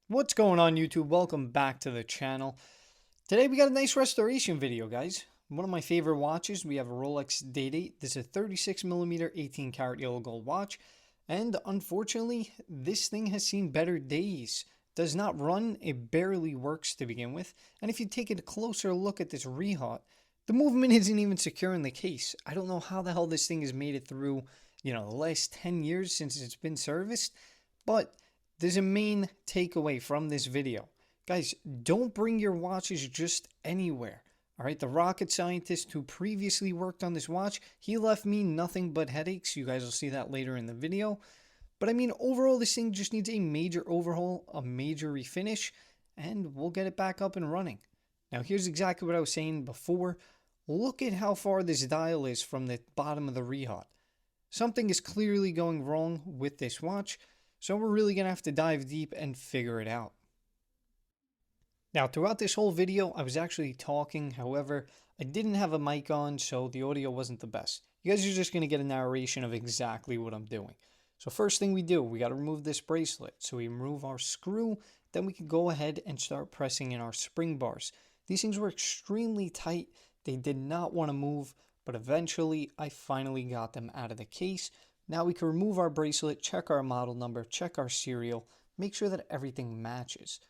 What's going on, YouTube? Welcome back to the channel. Today we got a nice restoration video, guys. One of my favorite watches. We have a Rolex Day-Date. This is a 36mm 18 karat yellow gold watch. And unfortunately, this thing has seen better days. Does not run, it barely works to begin with. And if you take a closer look at this rehaut, the movement isn't even secure in the case. I don't know how the hell this thing has made it through, the last 10 years since it's been serviced. But there's a main takeaway from this video. Guys, don't bring your watches just anywhere. All right, the rocket scientist who previously worked on this watch, he left me nothing but headaches. You guys will see that later in the video. But I mean, overall, this thing just needs a major overhaul, a major refinish, and we'll get it back up and running. Now, here's exactly what I was saying before. Look at how far this dial is from the bottom of the rehaut. Something is clearly going wrong with this watch. So we're really going to have to dive deep and figure it out. Now, throughout this whole video, I was actually talking. However, I didn't have a mic on, so the audio wasn't the best. You guys are just going to get a narration of exactly what I'm doing. So first thing we do, we got to remove this bracelet. So we remove our screw, then we can go ahead and start pressing in our spring bars. These things were extremely tight. They did not want to move, but eventually I finally got them out of the case. Now we can remove our bracelet, check our model number, check our serial, make sure that everything matches.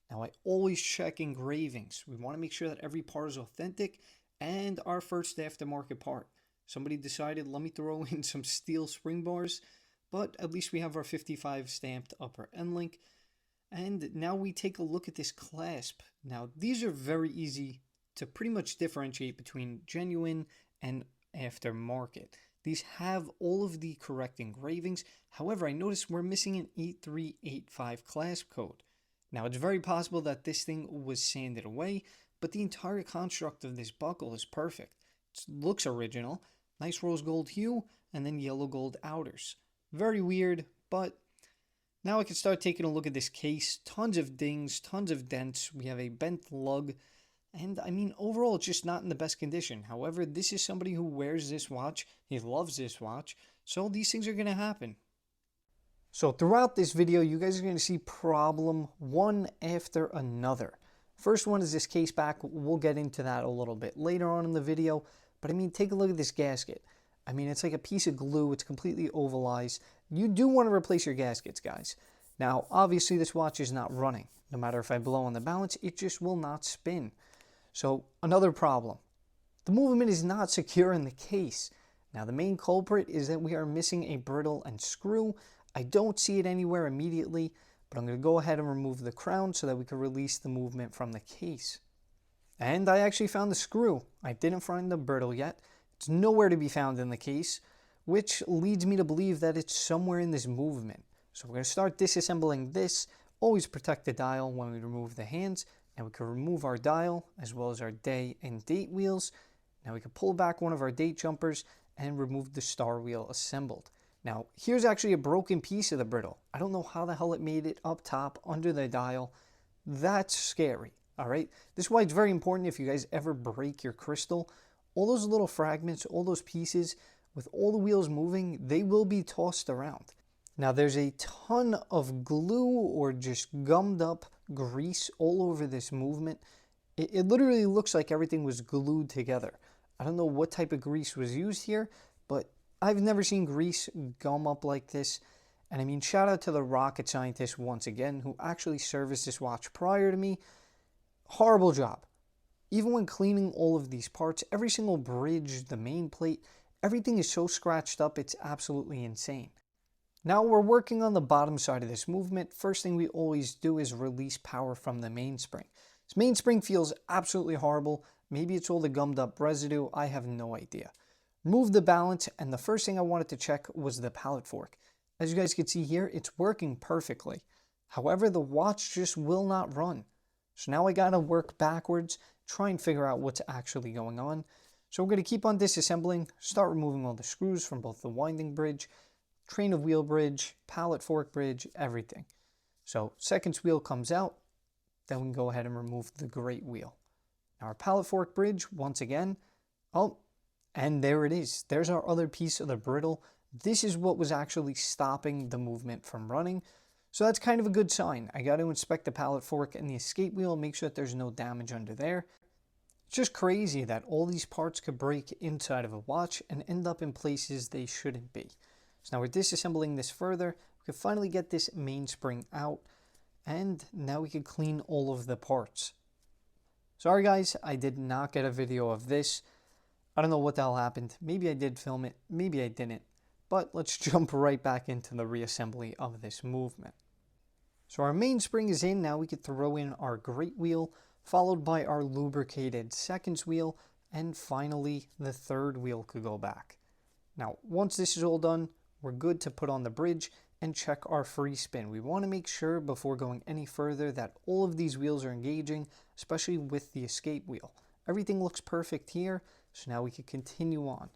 Now I always check engravings. We want to make sure that every part is authentic and our first aftermarket part. Somebody decided, let me throw in some steel spring bars, but at least we have our 55 stamped upper end link. And now we take a look at this clasp. Now these are very easy to pretty much differentiate between genuine and aftermarket. These have all of the correct engravings. However, I noticed we're missing an 8385 clasp code. Now, it's very possible that this thing was sanded away, but the entire construct of this buckle is perfect. It looks original, nice rose gold hue, and then yellow gold outers. Very weird, but now I can start taking a look at this case. Tons of dings, tons of dents. We have a bent lug. And I mean, overall, it's just not in the best condition. However, this is somebody who wears this watch. He loves this watch. So these things are going to happen. So throughout this video, you guys are going to see problem one after another. First one is this case back. We'll get into that a little bit later on in the video. But I mean, take a look at this gasket. I mean, it's like a piece of glue. It's completely ovalized. You do want to replace your gaskets, guys. Now, obviously, this watch is not running. No matter if I blow on the balance, it just will not spin. So another problem, the movement is not secure in the case. Now the main culprit is that we are missing a brittle and screw. I don't see it anywhere immediately, but I'm going to go ahead and remove the crown so that we can release the movement from the case. And I actually found the screw. I didn't find the brittle yet. It's nowhere to be found in the case, which leads me to believe that it's somewhere in this movement. So we're going to start disassembling this. Always protect the dial when we remove the hands. Now we can remove our dial as well as our day and date wheels. Now we can pull back one of our date jumpers and remove the star wheel assembled. Now here's actually a broken piece of the brittle. I don't know how the hell it made it up top under the dial. That's scary, all right? This is why it's very important if you guys ever break your crystal. All those little fragments, all those pieces, with all the wheels moving, they will be tossed around. Now there's a ton of glue or just gummed up grease all over this movement. It literally looks like everything was glued together. I don't know what type of grease was used here, but I've never seen grease gum up like this. And I mean, shout out to the rocket scientist once again, who actually serviced this watch prior to me. Horrible job. Even when cleaning all of these parts, every single bridge, the main plate, everything is so scratched up, it's absolutely insane. Now we're working on the bottom side of this movement. First thing we always do is release power from the mainspring. This mainspring feels absolutely horrible. Maybe it's all the gummed up residue. I have no idea. Remove the balance, and the first thing I wanted to check was the pallet fork. As you guys can see here, it's working perfectly. However, the watch just will not run. So now I gotta work backwards, try and figure out what's actually going on. So we're gonna keep on disassembling, start removing all the screws from both the winding bridge, train of wheel bridge, pallet fork bridge, everything. So seconds wheel comes out, then we can go ahead and remove the great wheel. Now our pallet fork bridge, once again, oh, and there it is. There's our other piece of the brittle. This is what was actually stopping the movement from running. So that's kind of a good sign. I got to inspect the pallet fork and the escape wheel, make sure that there's no damage under there. It's just crazy that all these parts could break inside of a watch and end up in places they shouldn't be. So now we're disassembling this further. We can finally get this mainspring out, and now we can clean all of the parts. Sorry guys, I did not get a video of this. I don't know what the hell happened. Maybe I did film it, maybe I didn't. But let's jump right back into the reassembly of this movement. So our mainspring is in. Now we could throw in our great wheel, followed by our lubricated seconds wheel, and finally the third wheel could go back. Now once this is all done, we're good to put on the bridge and check our free spin. We want to make sure before going any further that all of these wheels are engaging, especially with the escape wheel. Everything looks perfect here, so now we can continue on.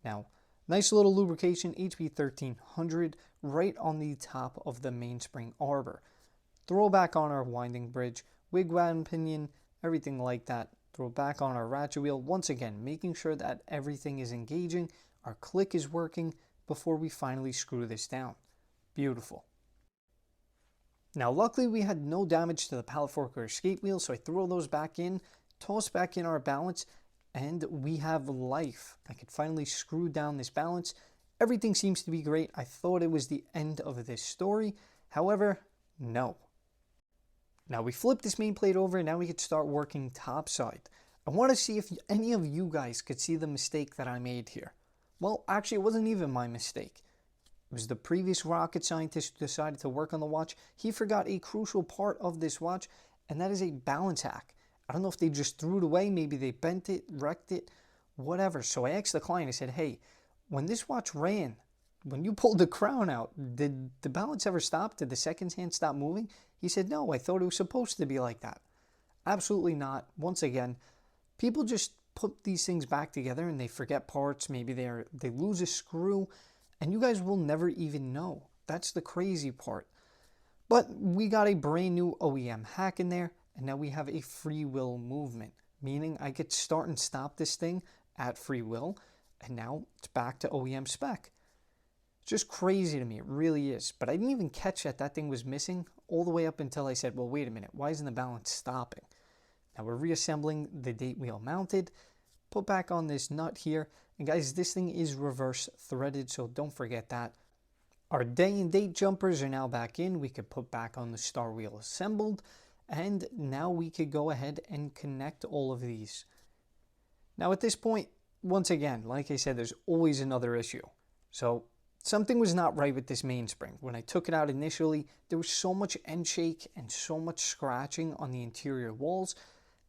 Now, nice little lubrication, HB 1300, right on the top of the mainspring arbor. Throw back on our winding bridge, wigwam pinion, everything like that. Throw back on our ratchet wheel, once again, making sure that everything is engaging, our click is working, before we finally screw this down. Beautiful. Now, luckily we had no damage to the pallet fork or escape wheel, so I throw those back in, toss back in our balance, and we have life. I could finally screw down this balance. Everything seems to be great. I thought it was the end of this story. However, no. Now we flip this main plate over, and now we could start working topside. I want to see if any of you guys could see the mistake that I made here. Well, actually, it wasn't even my mistake. It was the previous rocket scientist who decided to work on the watch. He forgot a crucial part of this watch, and that is a balance hack. I don't know if they just threw it away, maybe they bent it, wrecked it, whatever. So I asked the client, I said, hey, when this watch ran, when you pulled the crown out, did the balance ever stop? Did the seconds hand stop moving? He said, no, I thought it was supposed to be like that. Absolutely not. Once again, people just put these things back together and they forget parts. Maybe they lose a screw, and you guys will never even know. That's the crazy part. But we got a brand new OEM hack in there, and now we have a free will movement, meaning I could start and stop this thing at free will, and now it's back to OEM spec. It's just crazy to me, it really is. But I didn't even catch that that thing was missing all the way up until I said, well, wait a minute, why isn't the balance stopping? Now we're reassembling the date wheel mounted, put back on this nut here, and guys, this thing is reverse threaded, so don't forget that. Our day and date jumpers are now back in. We could put back on the star wheel assembled, and now we could go ahead and connect all of these. Now at this point, once again, like I said, there's always another issue. So something was not right with this mainspring. When I took it out initially, there was so much end shake and so much scratching on the interior walls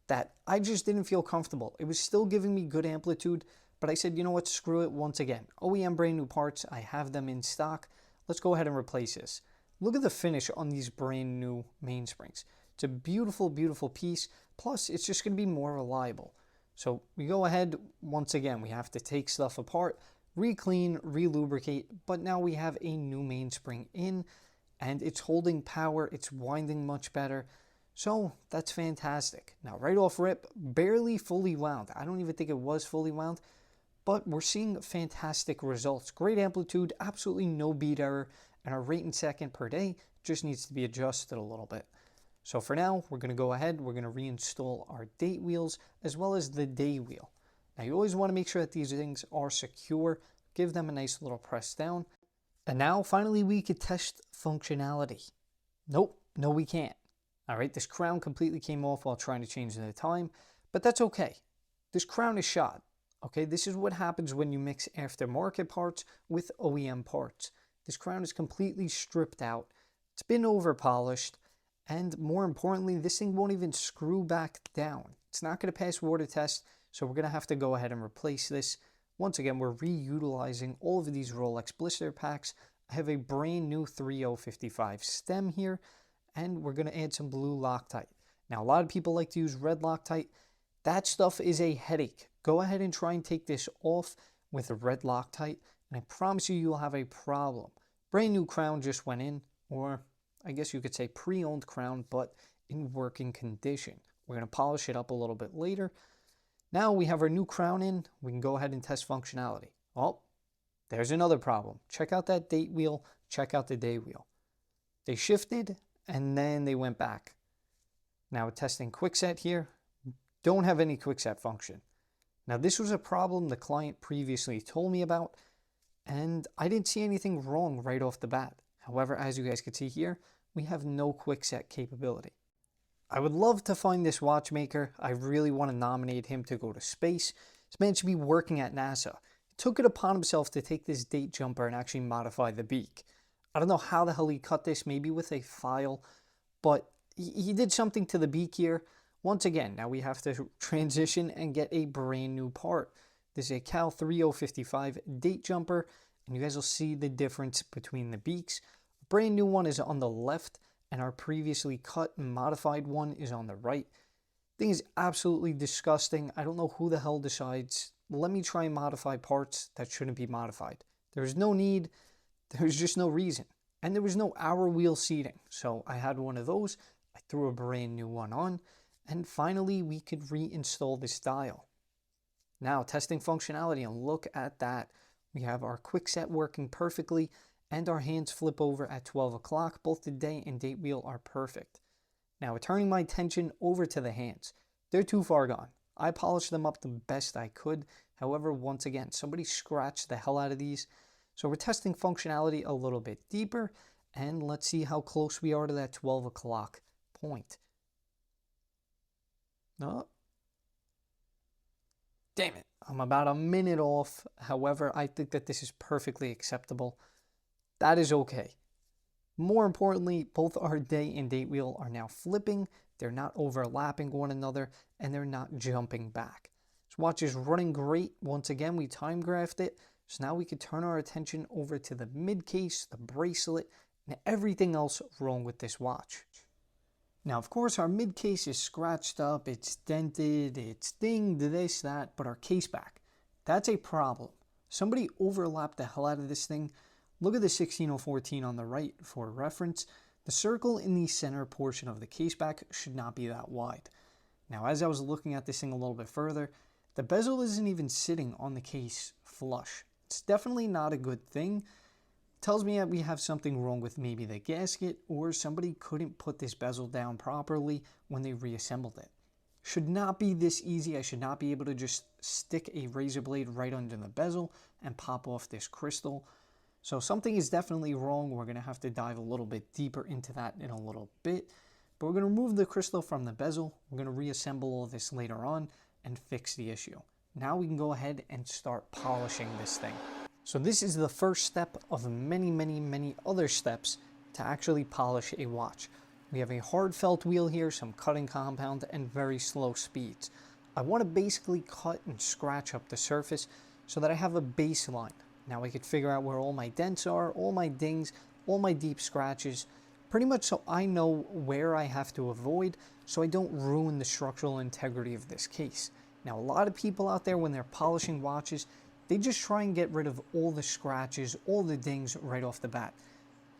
that I just didn't feel comfortable. It was still giving me good amplitude, but I said, you know what, screw it. Once again, OEM brand new parts, I have them in stock. Let's go ahead and replace this. Look at the finish on these brand new mainsprings. It's a beautiful, beautiful piece. Plus, it's just going to be more reliable. So we go ahead, once again, we have to take stuff apart, re-clean, re-lubricate, but now we have a new mainspring in, and it's holding power, it's winding much better. So that's fantastic. Now, right off rip, barely fully wound. I don't even think it was fully wound, but we're seeing fantastic results. Great amplitude, absolutely no beat error, and our rate in second per day just needs to be adjusted a little bit. So for now, we're going to go ahead, we're going to reinstall our date wheels as well as the day wheel. Now you always want to make sure that these things are secure, give them a nice little press down. And now finally we could test functionality. Nope, no we can't. All right, this crown completely came off while trying to change the time, but that's okay. This crown is shot. Okay, this is what happens when you mix aftermarket parts with OEM parts. This crown is completely stripped out. It's been over polished. And more importantly, this thing won't even screw back down. It's not going to pass water test, so we're going to have to go ahead and replace this. Once again, we're reutilizing all of these Rolex blister packs. I have a brand new 3055 stem here, and we're going to add some blue Loctite. Now, a lot of people like to use red Loctite. That stuff is a headache. Go ahead and try and take this off with a red Loctite, and I promise you, you'll have a problem. Brand new crown just went in, or I guess you could say pre-owned crown, but in working condition. We're going to polish it up a little bit later. Now we have our new crown in. We can go ahead and test functionality. Oh, there's another problem. Check out that date wheel. Check out the day wheel. They shifted and then they went back. Now testing quickset here, don't have any quickset function. Now this was a problem the client previously told me about, and I didn't see anything wrong right off the bat. However, as you guys can see here, we have no quickset capability. I would love to find this watchmaker. I really want to nominate him to go to space. This man should be working at NASA. He took it upon himself to take this date jumper and actually modify the beak. I don't know how the hell he cut this, maybe with a file, but he did something to the beak here. Once again, now we have to transition and get a brand new part. This is a Cal 3055 date jumper, and you guys will see the difference between the beaks. A brand new one is on the left, and our previously cut and modified one is on the right. Thing is absolutely disgusting. I don't know who the hell decides, let me try and modify parts that shouldn't be modified. There's no need, there's just no reason. And there was no hour wheel seating, so I had one of those. I threw a brand new one on, and finally we could reinstall this dial. Now testing functionality, and look at that. We have our quickset working perfectly, and our hands flip over at 12 o'clock. Both the day and date wheel are perfect. Now turning my attention over to the hands. They're too far gone. I polished them up the best I could. However, once again, somebody scratched the hell out of these. So we're testing functionality a little bit deeper, and let's see how close we are to that 12 o'clock point. No. Damn it. I'm about a minute off. However, I think that this is perfectly acceptable. That is okay. More importantly, both our day and date wheel are now flipping. They're not overlapping one another, and they're not jumping back. This watch is running great. Once again, we time graphed it. So now we can turn our attention over to the mid case, the bracelet, and everything else wrong with this watch. Now, of course, our mid case is scratched up, it's dented, it's dinged, this, that, but our case back, that's a problem. Somebody overlapped the hell out of this thing. Look at the 16014 on the right for reference. The circle in the center portion of the case back should not be that wide. Now, as I was looking at this thing a little bit further, the bezel isn't even sitting on the case flush. It's definitely not a good thing. It tells me that we have something wrong with maybe the gasket, or somebody couldn't put this bezel down properly when they reassembled it. Should not be this easy. I should not be able to just stick a razor blade right under the bezel and pop off this crystal. So something is definitely wrong. We're going to have to dive a little bit deeper into that in a little bit. But we're going to remove the crystal from the bezel. We're going to reassemble all this later on and fix the issue. Now we can go ahead and start polishing this thing. So this is the first step of many other steps to actually polish a watch. We have a hard felt wheel here, some cutting compound, and very slow speeds. I want to basically cut and scratch up the surface so that I have a baseline. Now I could figure out where all my dents are, all my dings, all my deep scratches, pretty much so I know where I have to avoid so I don't ruin the structural integrity of this case. Now, a lot of people out there, when they're polishing watches, they just try and get rid of all the scratches, all the dings right off the bat.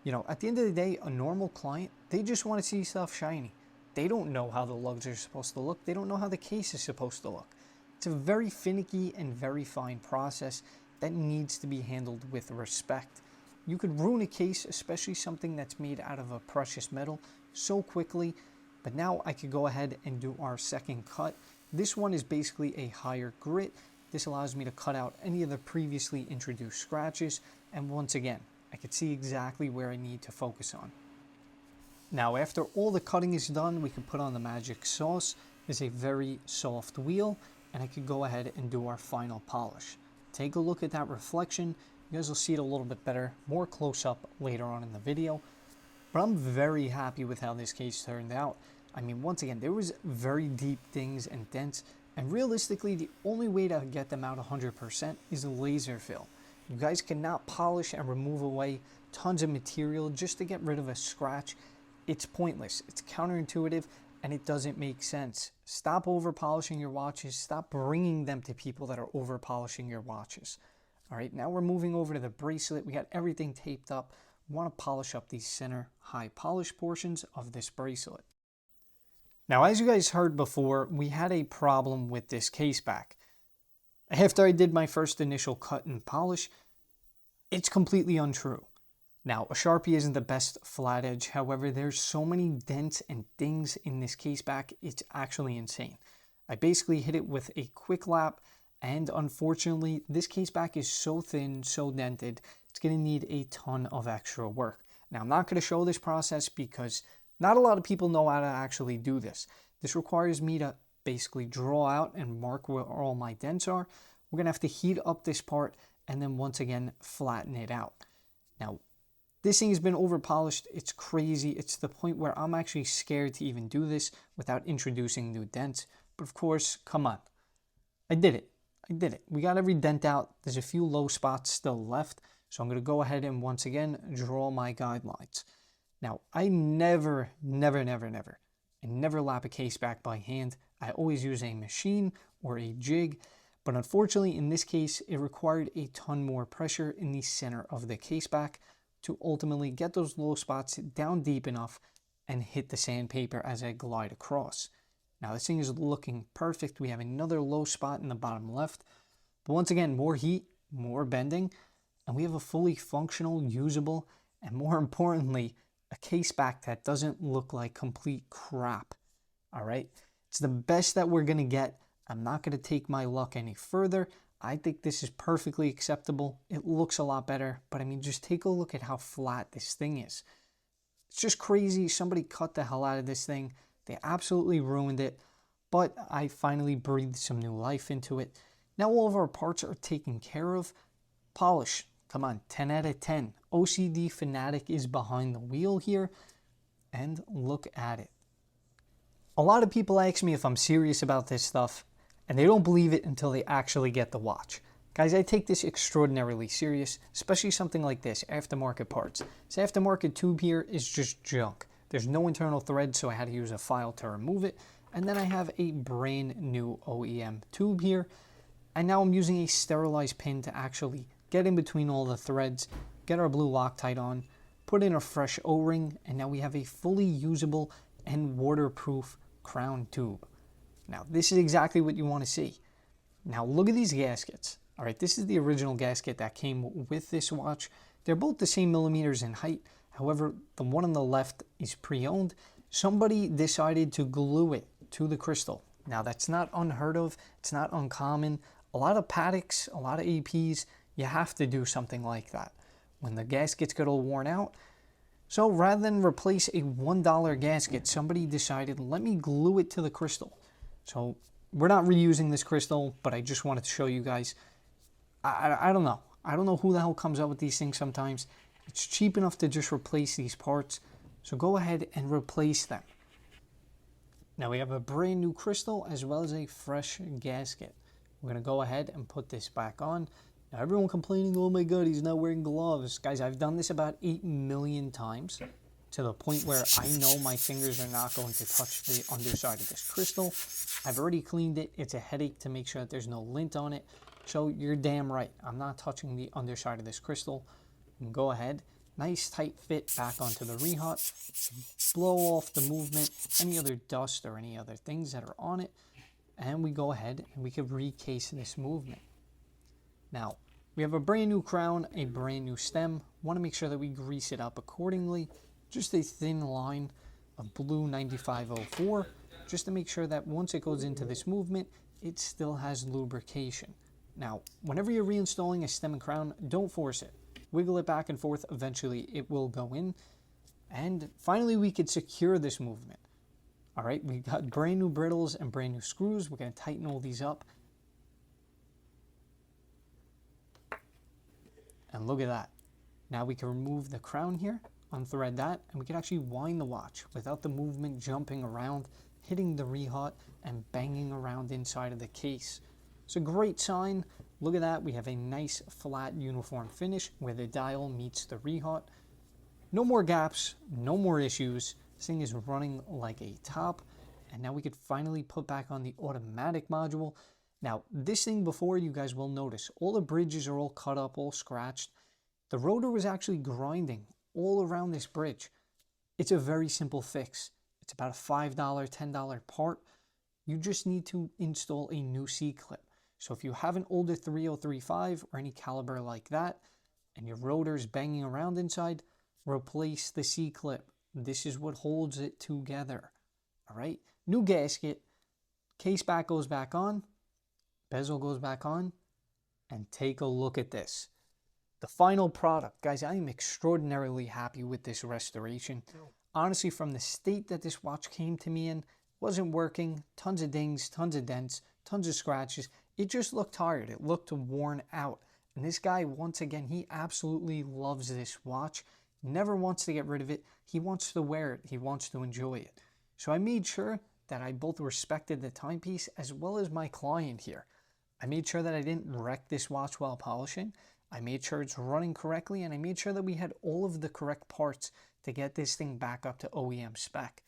You know, at the end of the day, a normal client, they just want to see stuff shiny. They don't know how the lugs are supposed to look. They don't know how the case is supposed to look. It's a very finicky and very fine process that needs to be handled with respect. You could ruin a case, especially something that's made out of a precious metal, so quickly. But now I could go ahead and do our second cut. This one is basically a higher grit. This allows me to cut out any of the previously introduced scratches, and once again, I can see exactly where I need to focus on. Now, after all the cutting is done, we can put on the magic sauce. It's a very soft wheel, and I could go ahead and do our final polish. Take a look at that reflection. You guys will see it a little bit better, more close up later on in the video. But I'm very happy with how this case turned out. I mean, once again, there was very deep dings and dents, and realistically, the only way to get them out 100% is laser fill. You guys cannot polish and remove away tons of material just to get rid of a scratch. It's pointless, it's counterintuitive, and it doesn't make sense. Stop over polishing your watches. Stop bringing them to people that are over polishing your watches. All right, now we're moving over to the bracelet. We got everything taped up. We want to polish up these center high polish portions of this bracelet. Now, as you guys heard before, we had a problem with this case back. After I did my first initial cut and polish, it's completely untrue. Now, a Sharpie isn't the best flat edge. However, there's so many dents and dings in this case back, it's actually insane. I basically hit it with a quick lap, and unfortunately, this case back is so thin, so dented, it's going to need a ton of extra work. Now, I'm not going to show this process because not a lot of people know how to actually do this. This requires me to basically draw out and mark where all my dents are. We're going to have to heat up this part and then once again flatten it out. Now, this thing has been over polished. It's crazy. It's to the point where I'm actually scared to even do this without introducing new dents. But of course, come on. I did it. We got every dent out. There's a few low spots still left. So I'm going to go ahead and once again draw my guidelines. Now, I never lap a case back by hand. I always use a machine or a jig. But unfortunately, in this case, it required a ton more pressure in the center of the case back to ultimately get those low spots down deep enough and hit the sandpaper as I glide across. Now this thing is looking perfect. We have another low spot in the bottom left, but once again, more heat, more bending, and we have a fully functional, usable, and more importantly, a case back that doesn't look like complete crap. All right, it's the best that we're gonna get. I'm not gonna take my luck any further. I think this is perfectly acceptable. It looks a lot better, but I mean, just take a look at how flat this thing is. It's just crazy. Somebody cut the hell out of this thing. They absolutely ruined it, but I finally breathed some new life into it. Now all of our parts are taken care of. Polish, come on, 10 out of 10. OCD fanatic is behind the wheel here, and look at it. A lot of people ask me if I'm serious about this stuff, and they don't believe it until they actually get the watch. Guys, I take this extraordinarily serious, especially something like this, aftermarket parts. This aftermarket tube here is just junk. There's no internal thread, so I had to use a file to remove it. And then I have a brand new OEM tube here. And now I'm using a sterilized pin to actually get in between all the threads, get our blue Loctite on, put in a fresh O-ring, and now we have a fully usable and waterproof crown tube. Now, this is exactly what you want to see. Now, look at these gaskets. All right, this is the original gasket that came with this watch. They're both the same millimeters in height. However, the one on the left is pre-owned. Somebody decided to glue it to the crystal. Now, that's not unheard of. It's not uncommon. A lot of Pateks, a lot of APs, you have to do something like that when the gaskets get all worn out. So rather than replace a $1 gasket, somebody decided, let me glue it to the crystal. So we're not reusing this crystal, but I just wanted to show you guys. I don't know. I don't know who the hell comes up with these things sometimes. It's cheap enough to just replace these parts. So go ahead and replace them. Now we have a brand new crystal as well as a fresh gasket. We're going to go ahead and put this back on. Now everyone complaining, oh my god, he's not wearing gloves. Guys, I've done this about 8 million times to the point where I know my fingers are not going to touch the underside of this crystal. I've already cleaned it. It's a headache to make sure that there's no lint on it. So you're damn right. I'm not touching the underside of this crystal. And go ahead. Nice tight fit back onto the rehot. Blow off the movement, any other dust or any other things that are on it. And we go ahead and we can recase this movement. Now, we have a brand new crown, a brand new stem. Want to make sure that we grease it up accordingly. Just a thin line of blue 9504, just to make sure that once it goes into this movement, it still has lubrication. Now, whenever you're reinstalling a stem and crown, don't force it. Wiggle it back and forth. Eventually, it will go in. And finally, we could secure this movement. All right, we got brand new brittles and brand new screws. We're going to tighten all these up. And look at that. Now we can remove the crown here, unthread that, and we can actually wind the watch without the movement jumping around, hitting the rehot, and banging around inside of the case. It's a great sign. Look at that. We have a nice flat uniform finish where the dial meets the rehot. No more gaps, no more issues. This thing is running like a top. And now we could finally put back on the automatic module. Now, this thing before, you guys will notice, all the bridges are all cut up, all scratched. The rotor was actually grinding all around this bridge. It's a very simple fix. It's about a $5, $10 part. You just need to install a new C-clip. So if you have an older 3035 or any caliber like that, and your rotor is banging around inside, replace the C-clip. This is what holds it together. All right, new gasket, case back goes back on, bezel goes back on, and take a look at this. The final product. Guys, I am extraordinarily happy with this restoration. Honestly, from the state that this watch came to me in, wasn't working, tons of dings, tons of dents, tons of scratches. It just looked tired. It looked worn out. And this guy, once again, he absolutely loves this watch. Never wants to get rid of it. He wants to wear it. He wants to enjoy it. So I made sure that I both respected the timepiece as well as my client here. I made sure that I didn't wreck this watch while polishing. I made sure it's running correctly, and I made sure that we had all of the correct parts to get this thing back up to OEM spec.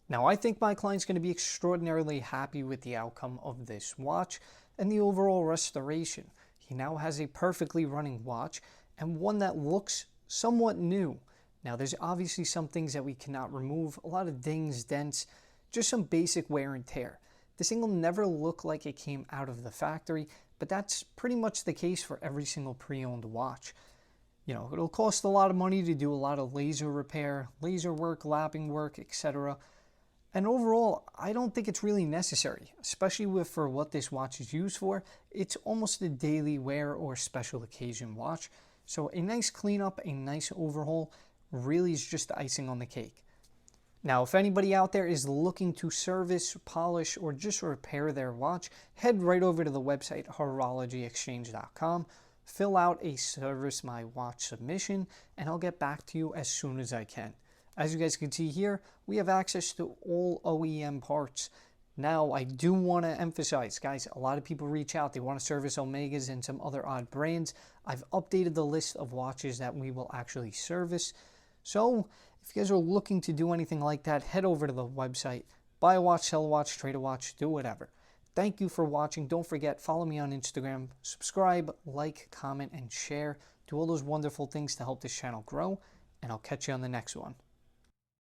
Now, I think my client's going to be extraordinarily happy with the outcome of this watch and the overall restoration. He now has a perfectly running watch and one that looks somewhat new. Now, there's obviously some things that we cannot remove, a lot of dings, dents, just some basic wear and tear. This thing will never look like it came out of the factory, but that's pretty much the case for every single pre-owned watch. You know, it'll cost a lot of money to do a lot of laser repair, laser work, lapping work, etc. And overall, I don't think it's really necessary, especially for what this watch is used for. It's almost a daily wear or special occasion watch. So a nice cleanup, a nice overhaul really is just the icing on the cake. Now, if anybody out there is looking to service, polish, or just repair their watch, head right over to the website horologyexchange.com, fill out a Service My Watch submission, and I'll get back to you as soon as I can. As you guys can see here, we have access to all OEM parts. Now, I do want to emphasize, guys, a lot of people reach out. They want to service Omegas and some other odd brands. I've updated the list of watches that we will actually service. So, if you guys are looking to do anything like that, head over to the website. Buy a watch, sell a watch, trade a watch, do whatever. Thank you for watching. Don't forget, follow me on Instagram. Subscribe, like, comment, and share. Do all those wonderful things to help this channel grow. And I'll catch you on the next one.